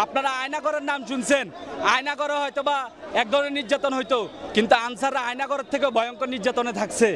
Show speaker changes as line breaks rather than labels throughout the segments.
আপনারা আয়নাগরের নাম শুনছেন, আয়নাগরে হয়তো বা এক ধরনের নির্যাতন হইতো, কিন্তু আনসাররা আয়নাগরের থেকেও ভয়ঙ্কর নির্যাতনে থাকছে।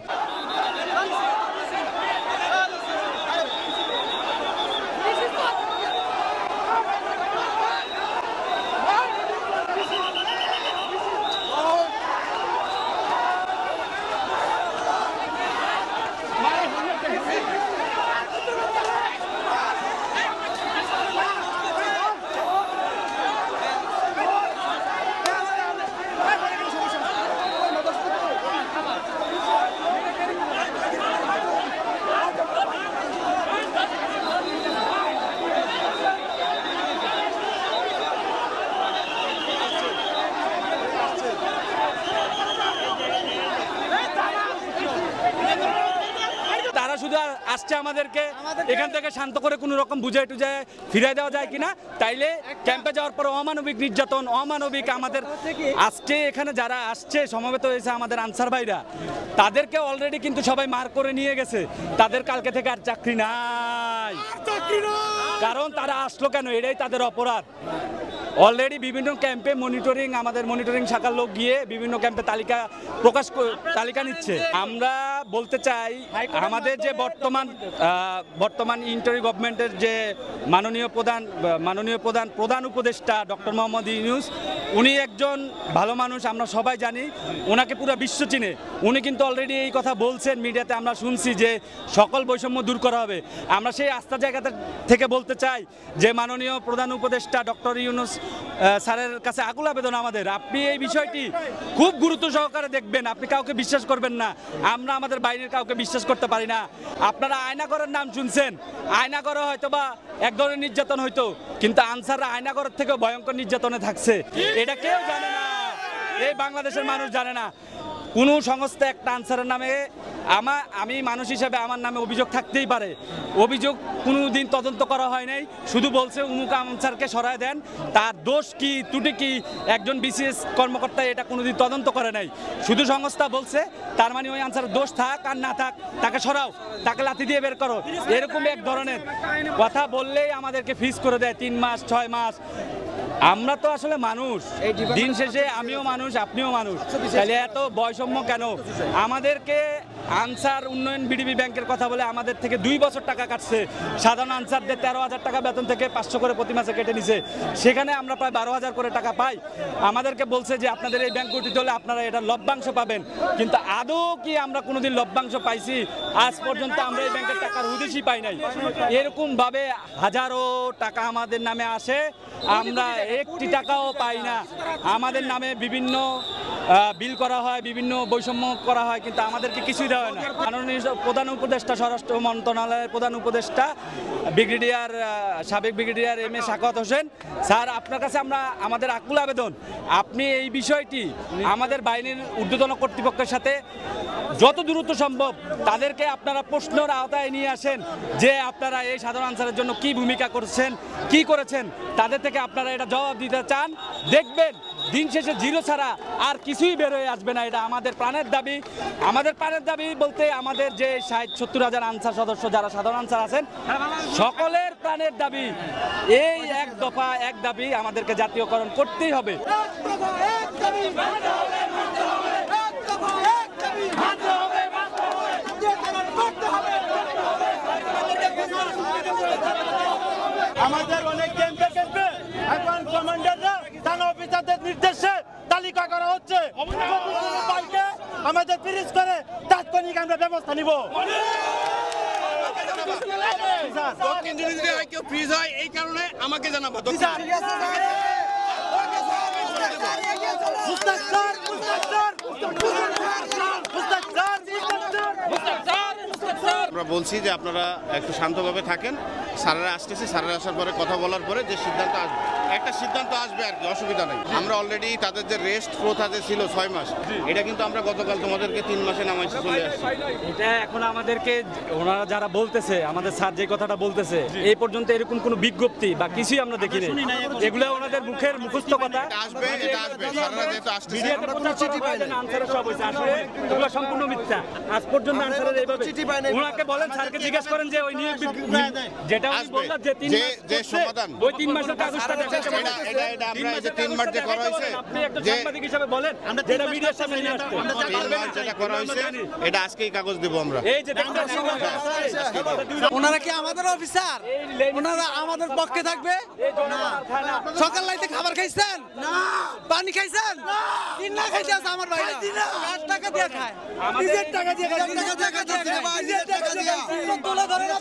শুধু আসছে আমাদেরকে এখান থেকে শান্ত করে কোনো রকম বুঝাই টুঝায় ফিরাই দেওয়া যায় কিনা, তাইলে ক্যাম্পে যাওয়ার পর অমানবিক নির্যাতন, অমানবিক আমাদের আজকে এখানে যারা আসছে সমবেত হয়েছে আমাদের আনসার ভাইরা, তাদেরকে অলরেডি কিন্তু সবাই মার করে নিয়ে গেছে। তাদের কালকে থেকে আর চাকরি নাই, কারণ তারা আসলো কেন, এটাই তাদের অপরাধ। অলরেডি বিভিন্ন ক্যাম্পে মনিটরিং, আমাদের মনিটরিং শাখার লোক গিয়ে বিভিন্ন ক্যাম্পে তালিকা নিচ্ছে। আমরা বলতে চাই আমাদের যে বর্তমান ইন্টারি গভর্নমেন্টের যে মাননীয় প্রধান উপদেষ্টা ডক্টর মোহাম্মদ ইউনূস, উনি একজন ভালো মানুষ, আমরা সবাই জানি, ওনাকে পুরো বিশ্ব চিনে। উনি কিন্তু অলরেডি এই কথা বলছেন মিডিয়াতে, আমরা শুনছি যে সকল বৈষম্য দূর করা হবে। আমরা সেই আস্থার জায়গা থেকে বলতে চাই যে মাননীয় প্রধান উপদেষ্টা ডক্টর ইউনূস স্যারের কাছে আকুল আবেদন আমাদের, আপনি এই বিষয়টি খুব গুরুত্ব সহকারে দেখবেন। আপনি কাউকে বিশ্বাস করবেন না, আমরা আমাদের বাইরের কাউকে বিশ্বাস করতে পারি না। আপনারা আয়নাগরের নাম শুনছেন, আয়নাগরে হয়তো বা এক ধরনের নির্যাতন হইতো, কিন্তু আনসাররা আয়নাগরের থেকেও ভয়ঙ্কর নির্যাতনে থাকছে। এটা কেউ জানে না, এই বাংলাদেশের মানুষ জানে না। কোনো সংস্থা একটা আনসারের নামে, আমি মানুষ হিসেবে আমার নামে অভিযোগ থাকতেই পারে, অভিযোগ কোনো দিন তদন্ত করা হয় নাই, শুধু বলছে উমুক আনসারকে সরায় দেন, তার দোষ কি ত্রুটি কি একজন বিসিএস কর্মকর্তা এটা কোনোদিন তদন্ত করে নাই। শুধু সংস্থা বলছে, তার মানে ওই আনসারের দোষ থাক আর না থাক, তাকে সরাও, তাকে লাথি দিয়ে বের করো, এরকম এক ধরনের কথা বললেই আমাদেরকে ফিস করে দেয় 3 মাস 6 মাস। আমরা তো আসলে মানুষ, দিন শেষে আমিও মানুষ, আপনিও মানুষ, তাহলে এত বৈষম্য কেন? আমাদেরকে আনসার উন্নয়ন বিডিবি ব্যাংকের কথা বলে আমাদের থেকে 2 বছর টাকা কাটছে। সাধারণ আনসারদের 13,000 টাকা বেতন থেকে 500 করে প্রতি মাসে কেটে নিছে, সেখানে আমরা প্রায় 12,000 করে টাকা পাই। আমাদেরকে বলছে যে আপনাদের এই ব্যাংক গঠিত হলে আপনারা এটা লভ্যাংশ পাবেন, কিন্তু আদৌ কি আমরা কোনোদিন লভ্যাংশ পাইছি? আজ পর্যন্ত আমরা এই ব্যাংকের টাকার হুদিসই পাই নাই। এরকমভাবে হাজারো টাকা আমাদের নামে আসে, আমরা 1টি টাকাও পাই না। আমাদের নামে বিভিন্ন বিল করা হয়, বিভিন্ন বৈষম্য করা হয়, কিন্তু আমাদেরকে কিছুই দেওয়া হয় না। মাননীয় প্রধান উপদেষ্টা, স্বরাষ্ট্র মন্ত্রণালয়ের প্রধান উপদেষ্টা সাবেক brigadier M A Sakhawat Hossain sir, আপনার কাছে আমাদের আকুল আবেদন, আপনি এই বিষয়টি আমাদের বাহিনীর ঊর্ধ্বতন কর্তৃপক্ষের সাথে যত দ্রুত সম্ভব তাদেরকে আপনারা প্রশ্নের আওতায় নিয়ে আসেন যে আপনারা এই সাধারণ আনসারের জন্য কি ভূমিকা করছেন, কি করেছেন, তাদের থেকে আপনারা এটা জবাব দিতে চান। দেখবেন দিন শেষে জিরো ছাড়া আর কিছুই বের হয়ে আসবে না। এটা আমাদের প্রাণের দাবি। আমাদের প্রাণের দাবি বলতে আমাদের যে 60-70 হাজার আনসার সদস্য যারা সাধারণ আনসার আছেন, সকলের প্রাণের দাবি এই এক দফা এক দাবি, আমাদেরকে জাতীয়করণ করতেই হবে।
আমাদের অনেক ক্যাম্পে এখন কমান্ডাররা থানা অফিসারদের নির্দেশে তালিকা করা হচ্ছে, আমাদের ফ্রিজ করে তাৎক্ষণিক আমরা ব্যবস্থা নিব। কেউ ফ্রিজ হয় এই কারণে আমাকে জানাবো।
আমরা বলছি যে আপনারা একটু শান্তভাবে থাকেন, স্যারেরা আসতেছে, স্যারেরা আসার পরে কথা বলার পরে যে সিদ্ধান্ত আসবে, একটা সিদ্ধান্ত আসবে আর কি, অসুবিধা নেই। আমরা অলরেডি তাদের যে রেস্ট প্রথা যে ছিল 6 মাস, এটা কিন্তু আমরা গতকাল তোমাদেরকে 3 মাসে নামাইছি, চলে আসছি।
এটা এখন আমাদেরকে ওনারা যারা বলতেছে, আমাদের স্যার যে কথাটা বলতেছে, এই পর্যন্ত এরকম কোনো বিজ্ঞপ্তি বা কিছুই আমরা দেখিনি। এগুলো ওনাদের মুখের মুখস্থ কথা।
আসবে, এটা আসবে, স্যারেরা যেহেতু আসতেছে।
আনসারের সব হয়েছে, আসলে এগুলো সম্পূর্ণ মিথ্যা। আজ পর্যন্ত আনসারের এইভাবে ওনাকে বলেন, স্যারকে জিজ্ঞেস করেন যে ওই নিয়োগ যেটা উনি বললেন যে 3 মাস,
যে সমাধান,
ওই 3 মাসের কাগজটা দেখেন।
এটা আমরা এই যে 3 মার্চ যে করা হয়েছে,
আপনি একটা
যে
সাংবাদিক হিসেবে বলেন যেটা মিডিয়ার সামনে নিয়ে আসতে
3 মার্চ যেটা করা হয়েছে, এটা আজকেই কাগজ দেব আমরা।
এই যে দেখছেন
ওনারা কি আমাদের অফিসার? ওনারা আমাদের পক্ষে থাকবে? সকাল লাইতে খাবার খাইছেন? না। পানি খাইছেন? না খাইতে আছে আমার ভাই। 8 টাকা দিয়ে খায়। নিজের টাকা দিয়ে খায়। নিজের টাকা দিয়ে খায়। নিজের টাকা দিয়ে খায়। তোলা ধরে না।